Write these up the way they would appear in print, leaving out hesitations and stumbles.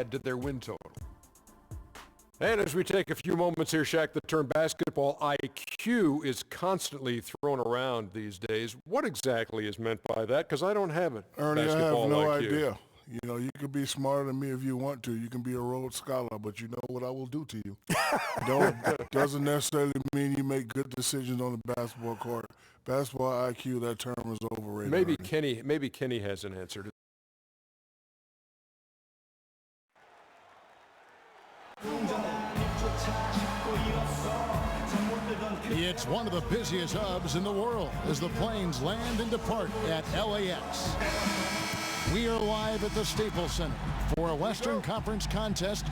add to their win total. And as we take a few moments here, Shaq, the term basketball IQ is constantly thrown around these days. What exactly is meant by that? Because I don't have it. Ernie, I have Basketball no IQ. idea. You know, you can be smarter than me if you want to. You can be a Rhodes Scholar, but you know what I will do to you. Doesn't necessarily mean you make good decisions on the basketball court. Basketball IQ, that term is overrated. Maybe Kenny has an answer. It's one of the busiest hubs in the world as the planes land and depart at LAX. We are live at the Staples Center for a Western Conference contest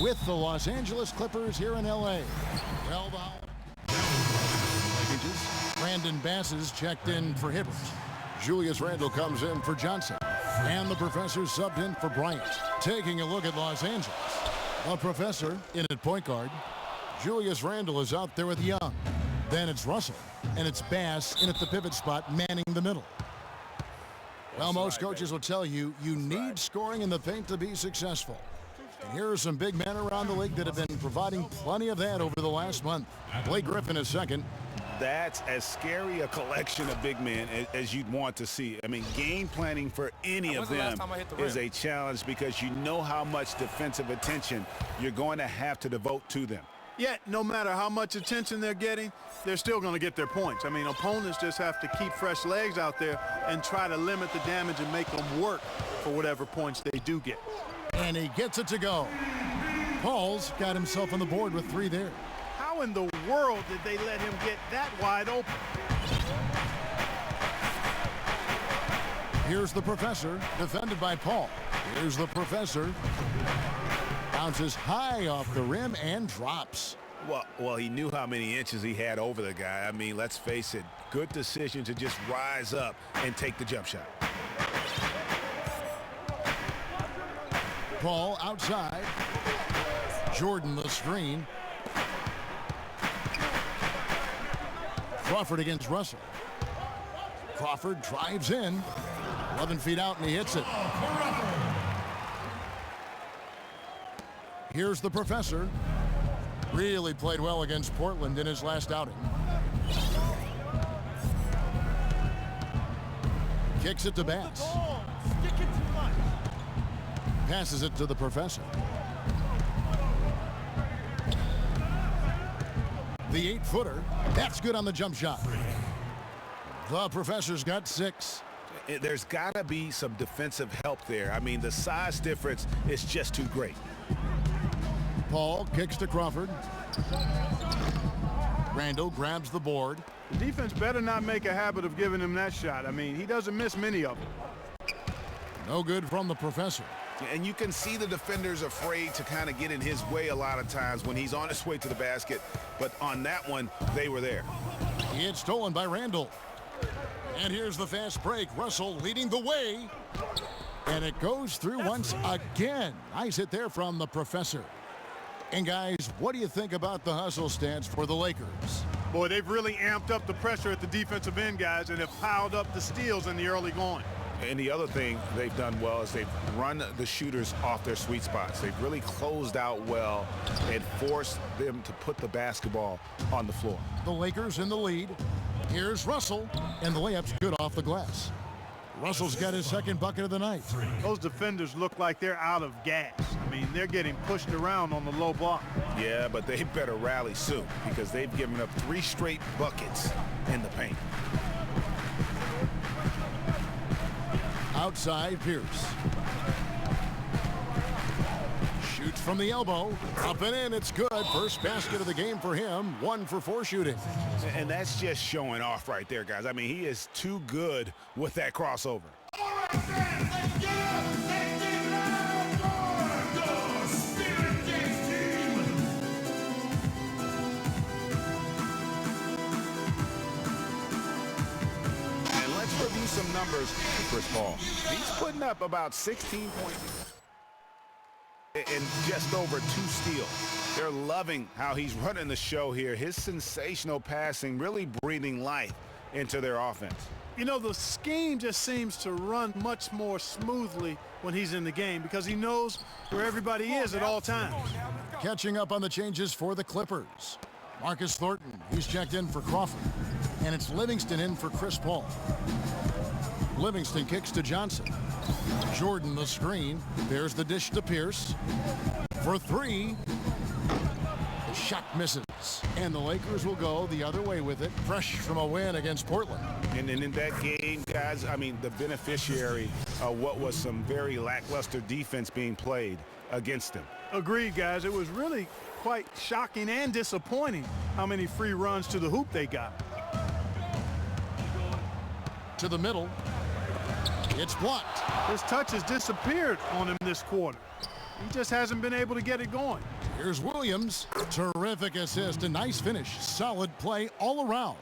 with the Los Angeles Clippers here in LA. Well, Brandon Bass is checked in for Hibbert. Julius Randle comes in for Johnson. And the Professor subbed in for Bryant. Taking a look at Los Angeles. The Professor in at point guard. Julius Randle is out there with Young. Then it's Russell. And it's Bass in at the pivot spot, manning the middle. Well, most coaches will tell you, you need scoring in the paint to be successful. And here are some big men around the league that have been providing plenty of that over the last month. Blake Griffin is second. That's as scary a collection of big men as you'd want to see. I mean, game planning for any of them is a challenge because you know how much defensive attention you're going to have to devote to them. Yet, no matter how much attention they're getting, they're still going to get their points. I mean, opponents just have to keep fresh legs out there and try to limit the damage and make them work for whatever points they do get. And he gets it to go. Paul's got himself on the board with 3 there. How in the world did they let him get that wide open? Here's the Professor, defended by Paul. Here's the Professor. Bounces high off the rim and drops. Well, he knew how many inches he had over the guy. I mean, let's face it, good decision to just rise up and take the jump shot. Paul outside. Jordan the screen. Crawford against Russell. Crawford drives in. 11 feet out and he hits it. Here's the Professor. Really played well against Portland in his last outing. Kicks it to Bass. Passes it to the Professor. The 8-footer. That's good on the jump shot. The Professor's got 6. There's got to be some defensive help there. I mean, the size difference is just too great. Paul kicks to Crawford. Randle grabs the board. The defense better not make a habit of giving him that shot. I mean, he doesn't miss many of them. No good from the Professor. And you can see the defenders afraid to kind of get in his way a lot of times when he's on his way to the basket. But on that one, they were there. It's stolen by Randle. And here's the fast break. Russell leading the way. And it goes through once again. Nice hit there from the Professor. And guys, what do you think about the hustle stance for the Lakers? Boy, they've really amped up the pressure at the defensive end, guys, and have piled up the steals in the early going. And the other thing they've done well is they've run the shooters off their sweet spots. They've really closed out well and forced them to put the basketball on the floor. The Lakers in the lead. Here's Russell, and the layup's good off the glass. Russell's got his second bucket of the night. Those defenders look like they're out of gas. I mean, they're getting pushed around on the low block. Yeah, but they better rally soon because they've given up 3 straight buckets in the paint. Outside, Pierce. Shoots from the elbow. Up and in, it's good. First basket of the game for him. 1 for 4 shooting. And that's just showing off right there, guys. I mean, he is too good with that crossover. All right, fans, let's give it up for the Spirit Games team. And let's review some numbers for Chris Paul. He's putting up about 16 points and just over 2 steals. They're loving how he's running the show here. His sensational passing really breathing life into their offense. You know, the scheme just seems to run much more smoothly when he's in the game because he knows where everybody is at all times. Catching up on the changes for the Clippers. Marcus Thornton, he's checked in for Crawford. And it's Livingston in for Chris Paul. Livingston kicks to Johnson. Jordan the screen. There's the dish to Pierce. For three. The shot misses. And the Lakers will go the other way with it, fresh from a win against Portland. And in that game, guys, I mean, the beneficiary of what was some very lackluster defense being played against them. Agreed, guys. It was really quite shocking and disappointing how many free runs to the hoop they got. To the middle. It's blocked. His touch has disappeared on him this quarter. He just hasn't been able to get it going. Here's Williams. Terrific assist. A nice finish. Solid play all around.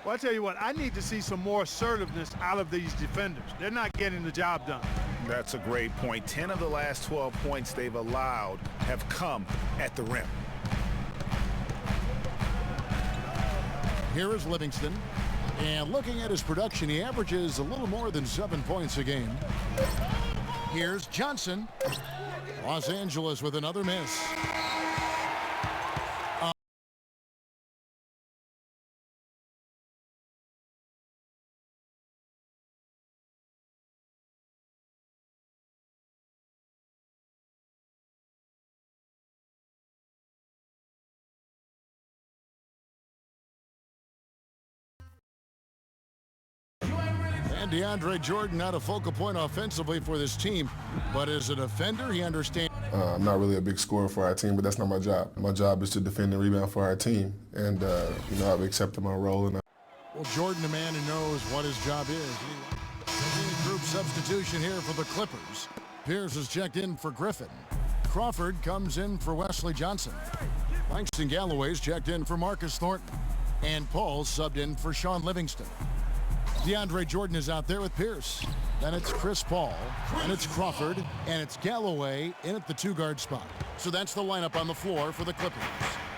Well, I tell you what, I need to see some more assertiveness out of these defenders. They're not getting the job done. That's a great point. 10 of the last 12 points they've allowed have come at the rim. Here is Livingston. And looking at his production, he averages a little more than 7 points a game. Here's Johnson. Los Angeles with another miss. And DeAndre Jordan not a focal point offensively for this team, but as a defender, he understands. I'm not really a big scorer for our team, but that's not my job. My job is to defend and rebound for our team, and I've accepted my role. And well, Jordan, a man who knows what his job is. Group substitution here for the Clippers. Pierce is checked in for Griffin. Crawford comes in for Wesley Johnson. Langston Galloway's checked in for Marcus Thornton, and Paul subbed in for Sean Livingston. DeAndre Jordan is out there with Pierce. Then it's Chris Paul, and it's Crawford, and it's Galloway in at the two-guard spot. So that's the lineup on the floor for the Clippers.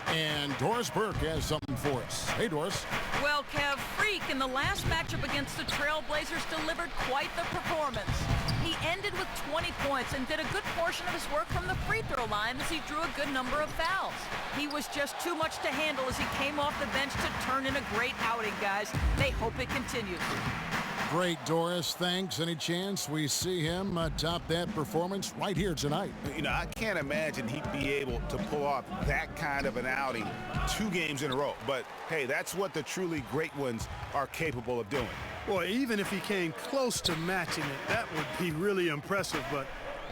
And Doris Burke has something for us. Hey, Doris. Well, Kev, Freak in the last matchup against the Trailblazers delivered quite the performance. He ended with 20 points and did a good portion of his work from the free throw line as he drew a good number of fouls. He was just too much to handle as he came off the bench to turn in a great outing, guys. They hope it continues. Great, Doris. Thanks. Any chance we see him top that performance right here tonight? You know, I can't imagine he'd be able to pull off that kind of an outing 2 games in a row. But, hey, that's what the truly great ones are capable of doing. Boy, even if he came close to matching it, that would be really impressive. But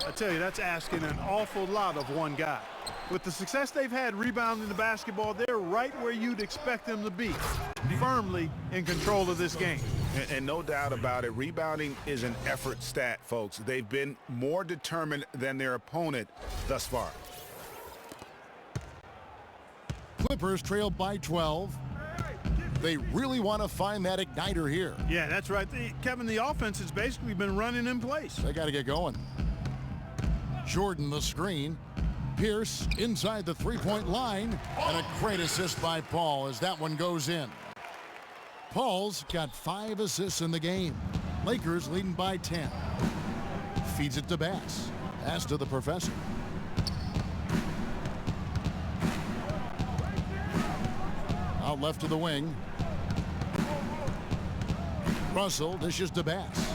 I tell you, that's asking an awful lot of one guy. With the success they've had rebounding the basketball, they're right where you'd expect them to be, firmly in control of this game. And no doubt about it, rebounding is an effort stat, folks. They've been more determined than their opponent thus far. Clippers trail by 12. They really want to find that igniter here. Yeah, that's right. Kevin, the offense has basically been running in place. They got to get going. Jordan the screen. Pierce inside the three-point line. And a great assist by Paul as that one goes in. Paul's got 5 assists in the game. Lakers leading by 10. Feeds it to Bass. Pass to the professor. Out left to the wing. Russell dishes to Bass.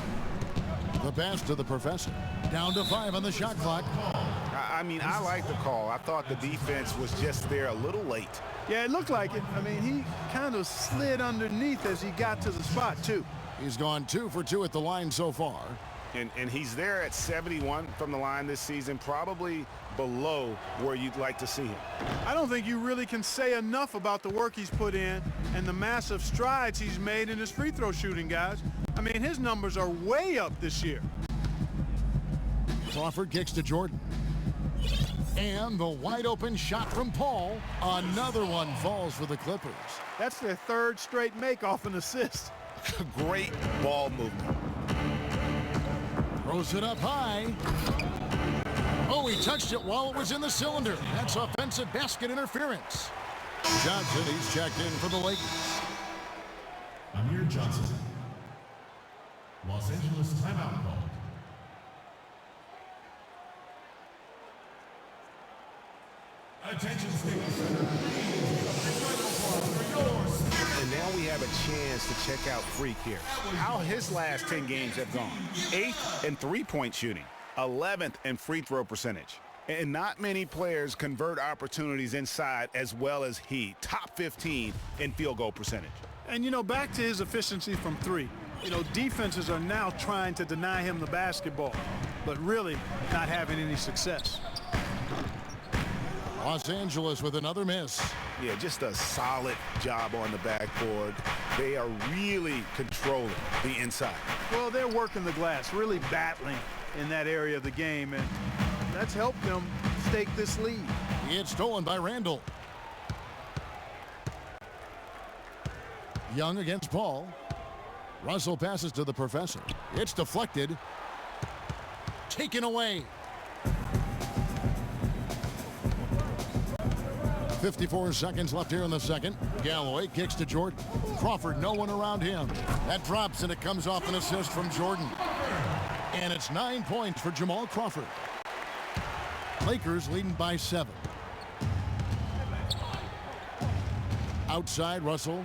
The pass to the professor. Down to 5 on the shot clock. I mean, I like the call. I thought the defense was just there a little late. Yeah, it looked like it. I mean, he kind of slid underneath as he got to the spot, too. He's gone 2 for 2 at the line so far. And he's there at 71 from the line this season, probably below where you'd like to see him. I don't think you really can say enough about the work he's put in and the massive strides he's made in his free throw shooting, guys. I mean, his numbers are way up this year. Crawford kicks to Jordan. And the wide open shot from Paul. Another one falls for the Clippers. That's their 3rd straight make off an assist. Great ball movement. Throws it up high. Oh, he touched it while it was in the cylinder. That's offensive basket interference. Johnson, he's checked in for the Lakers. Amir Johnson. Los Angeles timeout called. Attention Staples Center. And now we have a chance to check out Freak here. How his last 10 games have gone. 8th in three-point shooting, 11th in free throw percentage. And not many players convert opportunities inside as well as he. Top 15 in field goal percentage. And, you know, back to his efficiency from three. You know, defenses are now trying to deny him the basketball, but really not having any success. Los Angeles with another miss. Yeah, just a solid job on the backboard. They are really controlling the inside. Well, they're working the glass, really battling in that area of the game, and that's helped them stake this lead. It's stolen by Randall. Young against Paul. Russell passes to the professor. It's deflected. Taken away. 54 seconds left here in the second. Galloway kicks to Jordan. Crawford, no one around him. That drops and it comes off an assist from Jordan. And it's 9 points for Jamal Crawford. Lakers leading by 7. Outside Russell.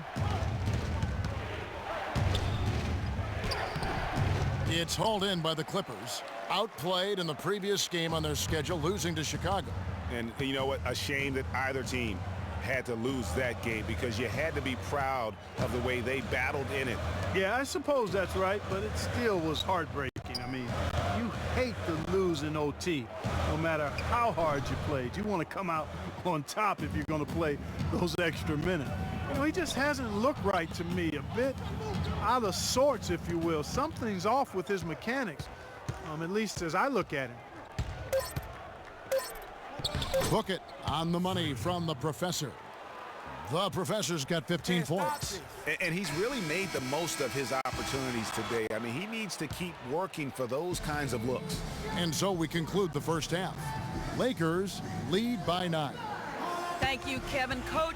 It's hauled in by the Clippers. Outplayed in the previous game on their schedule, losing to Chicago. And you know what? A shame that either team had to lose that game because you had to be proud of the way they battled in it. Yeah, I suppose that's right, but it still was heartbreaking. I mean, you hate to lose in OT, no matter how hard you played. You want to come out on top if you're going to play those extra minutes. You know, he just hasn't looked right to me. A bit out of sorts, if you will. Something's off with his mechanics, at least as I look at him. Book it on the money from the professor. The professor's got 15 points. And he's really made the most of his opportunities today. I mean, he needs to keep working for those kinds of looks. And so we conclude the first half. Lakers lead by 9. Thank you, Kevin. Coach.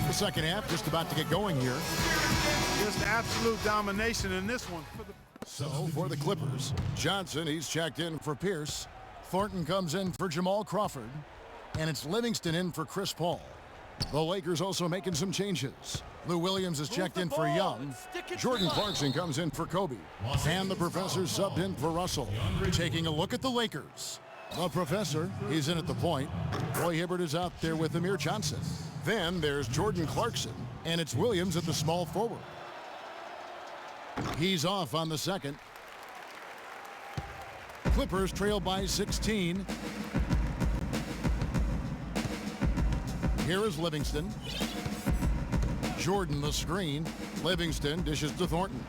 The second half just about to get going here. Just absolute domination in this one. So for the Clippers, Johnson, he's checked in for Pierce. Thornton comes in for Jamal Crawford. And it's Livingston in for Chris Paul. The Lakers also making some changes. Lou Williams is checked in for Young. Jordan Clarkson comes in for Kobe. And the professor subbed in for Russell. Taking a look at the Lakers. The professor, he's in at the point. Roy Hibbert is out there with Amir Johnson. Then there's Jordan Clarkson, and it's Williams at the small forward. He's off on the second. Clippers trail by 16. Here is Livingston. Jordan the screen. Livingston dishes to Thornton.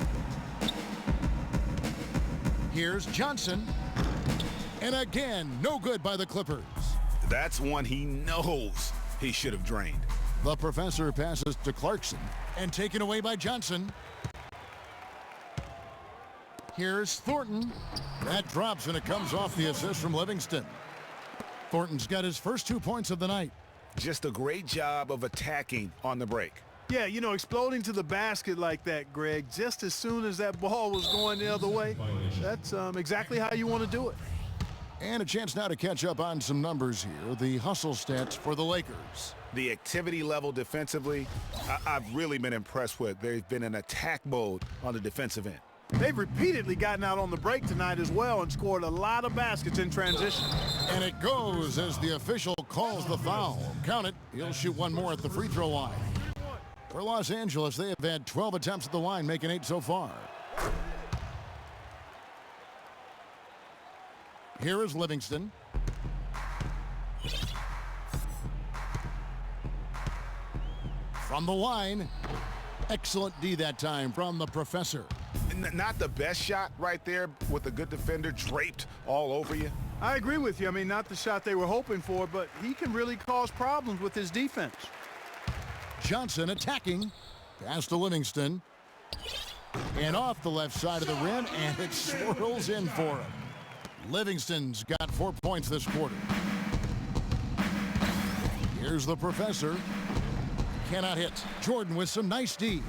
Here's Johnson. And again, no good by the Clippers. That's one he knows he should have drained. The professor passes to Clarkson and taken away by Johnson. Here's Thornton. That drops and it comes off the assist from Livingston. Thornton's got his first 2 points of the night. Just a great job of attacking on the break. Yeah, you know, exploding to the basket like that, Greg, just as soon as that ball was going the other way, that's exactly how you want to do it. And a chance now to catch up on some numbers here. The hustle stats for the Lakers. The activity level defensively, I've really been impressed with. They've been in attack mode on the defensive end. They've repeatedly gotten out on the break tonight as well and scored a lot of baskets in transition. And it goes as the official calls the foul. Count it. He'll shoot one more at the free throw line. For Los Angeles, they have had 12 attempts at the line, making 8 so far. Here is Livingston. From the line. Excellent D that time from the professor. Not the best shot right there with a good defender draped all over you. I agree with you. I mean, not the shot they were hoping for, but he can really cause problems with his defense. Johnson attacking. Pass to Livingston. And off the left side of the rim, and it swirls in for him. Livingston's got 4 points this quarter. Here's the professor. Cannot hit. Jordan with some nice D.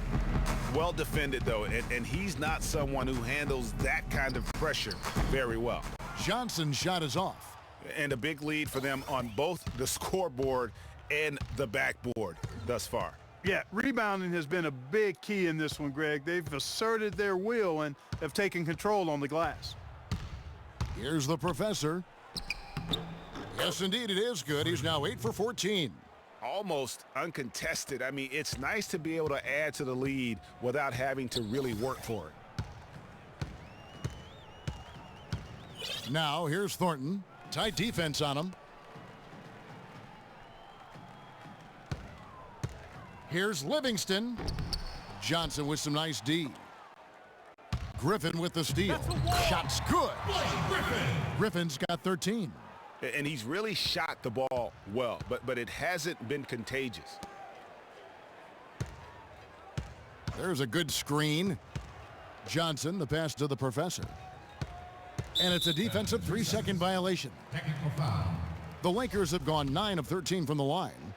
Well defended, though, and he's not someone who handles that kind of pressure very well. Johnson's shot is off. And a big lead for them on both the scoreboard and the backboard thus far. Yeah, rebounding has been a big key in this one, Greg. They've asserted their will and have taken control on the glass. Here's the professor. Yes, indeed, it is good. He's now 8 for 14. Almost uncontested. I mean, it's nice to be able to add to the lead without having to really work for it. Now, here's Thornton. Tight defense on him. Here's Livingston. Johnson with some nice D. Griffin with the steal. Shot's good. Griffin's got 13. And he's really shot the ball well, but it hasn't been contagious. There's a good screen. Johnson, the pass to the professor. And it's a defensive 3-second violation. The Lakers have gone 9 of 13 from the line.